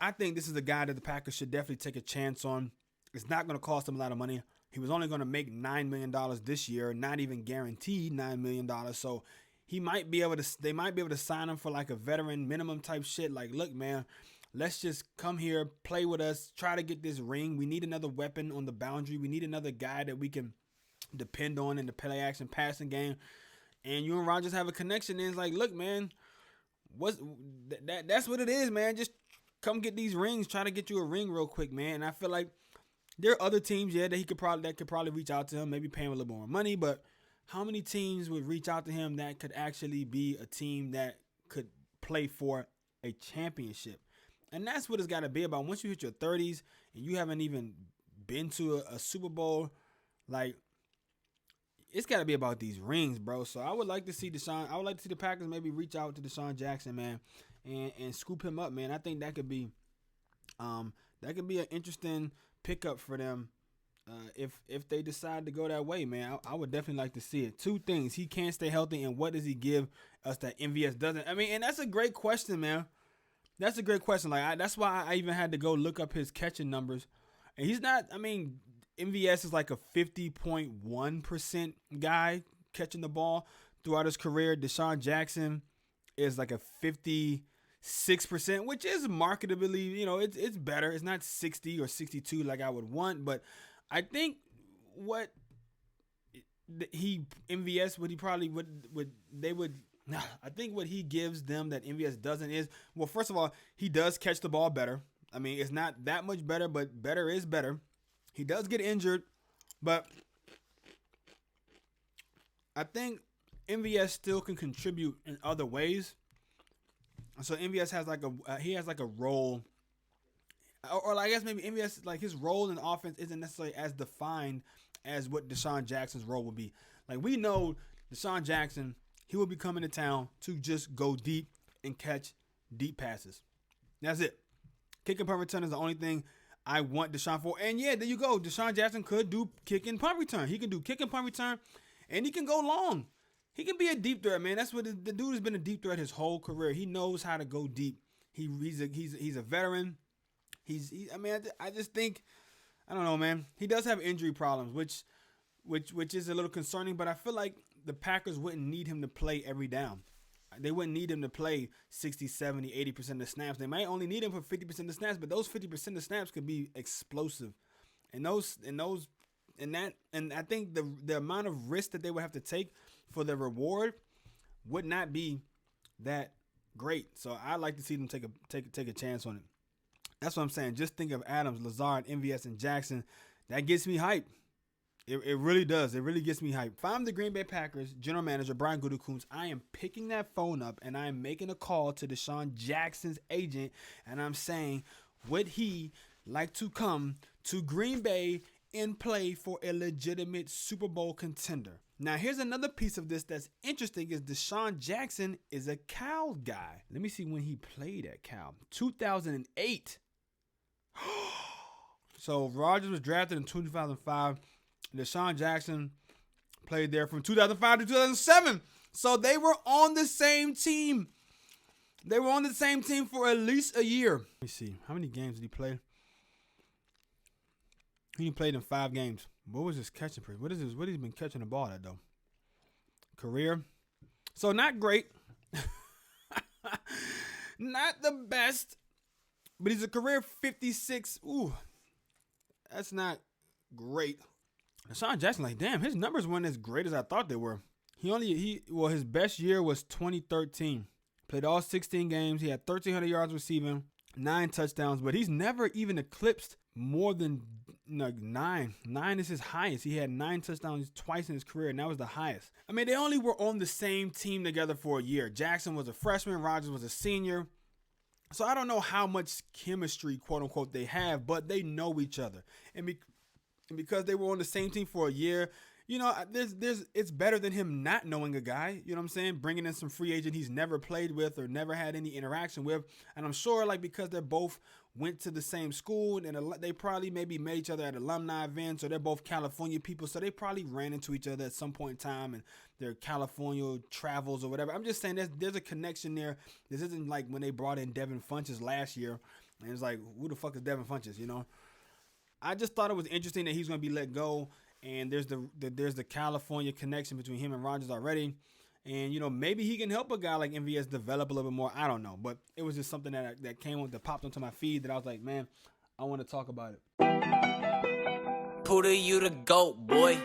I think this is a guy that the Packers should definitely take a chance on. It's not going to cost him a lot of money. He was only going to make $9 million this year, not even guaranteed $9 million. So he might be able to, they might be able to sign him for like a veteran minimum type shit. Like, look, man, let's just come here, play with us, try to get this ring. We need another weapon on the boundary. We need another guy that we can depend on in the play action passing game. And you and Rodgers have a connection. And it's like, look, man, that's what it is, man. Just come get these rings. Try to get you a ring real quick, man. And I feel like there are other teams, yeah, that could probably reach out to him, maybe pay him a little more money. But how many teams would reach out to him that could actually be a team that could play for a championship? And that's what it's got to be about. Once you hit your 30s and you haven't even been to a Super Bowl, like, it's got to be about these rings, bro. So I would like to see I would like to see the Packers maybe reach out to Desean Jackson, man, and scoop him up, man. I think that could be an interesting pickup for them if they decide to go that way, man. I would definitely like to see it. Two things: he can't stay healthy, and what does he give us that MVS doesn't? I mean, and that's a great question, man. That's a great question. Like that's why I even had to go look up his catching numbers, and he's not. I mean, MVS is like a 50.1% guy catching the ball throughout his career. Desean Jackson is like a 56%, which is marketably, it's better. It's not 60 or 62 like I would want, but I think what I think what he gives them that MVS doesn't is, well, first of all, he does catch the ball better. I mean, it's not that much better, but better is better. He does get injured, but I think MVS still can contribute in other ways. So MVS has like a role, or I guess maybe MVS, like his role in the offense isn't necessarily as defined as what Desean Jackson's role would be. Like we know Desean Jackson, he will be coming to town to just go deep and catch deep passes. That's it. Kick and punt return is the only thing I want Desean for. And yeah, there you go. Desean Jackson could do kick and punt return. He can do kick and punt return, and he can go long. He can be a deep threat, man. That's what the dude has been a deep threat his whole career. He knows how to go deep. He's a veteran. I just think, I don't know, man. He does have injury problems, which is a little concerning. But I feel like the Packers wouldn't need him to play every down. They wouldn't need him to play 60, 70, 80% of the snaps. They might only need him for 50% of the snaps, but those 50% of snaps could be explosive. And I think the amount of risk that they would have to take for the reward would not be that great. So I'd like to see them take a chance on it. That's what I'm saying. Just think of Adams, Lazard, MVS, and Jackson. That gets me hyped. It really does. It really gets me hyped. If I'm the Green Bay Packers general manager, Brian Gutekunst, I am picking that phone up and I am making a call to Desean Jackson's agent, and I'm saying, would he like to come to Green Bay and play for a legitimate Super Bowl contender? Now, here's another piece of this that's interesting is Desean Jackson is a Cal guy. Let me see when he played at Cal. 2008. So Rodgers was drafted in 2005. Desean Jackson played there from 2005 to 2007. So they were on the same team. They were on the same team for at least a year. Let me see. How many games did he play? He played in 5 games. What was his catching? What has he been catching the ball at, though? Career. So not great. Not the best. But he's a career 56. Ooh. That's not great. Desean Jackson, like, damn, his numbers weren't as great as I thought they were. His best year was 2013. Played all 16 games. He had 1,300 yards receiving, 9 touchdowns, but he's never even eclipsed more than 9. 9 is his highest. He had 9 touchdowns twice in his career, and that was the highest. I mean, they only were on the same team together for a year. Jackson was a freshman. Rodgers was a senior. So I don't know how much chemistry, quote unquote, they have, but they know each other. And because they were on the same team for a year, it's better than him not knowing a guy. You know what I'm saying? Bringing in some free agent he's never played with or never had any interaction with. And I'm sure, like, because they're both went to the same school and they probably maybe met each other at alumni events, or they're both California people, so they probably ran into each other at some point in time and their California travels or whatever. I'm just saying there's a connection there. This isn't like when they brought in Devin Funchess last year And it's like, who the fuck is Devin Funchess, you know? I just thought it was interesting that he's going to be let go. And there's the California connection between him and Rodgers already. And, you know, maybe he can help a guy like MVS develop a little bit more. I don't know. But it was just something that popped onto my feed that I was like, man, I want to talk about it. Puda, you the GOAT, boy.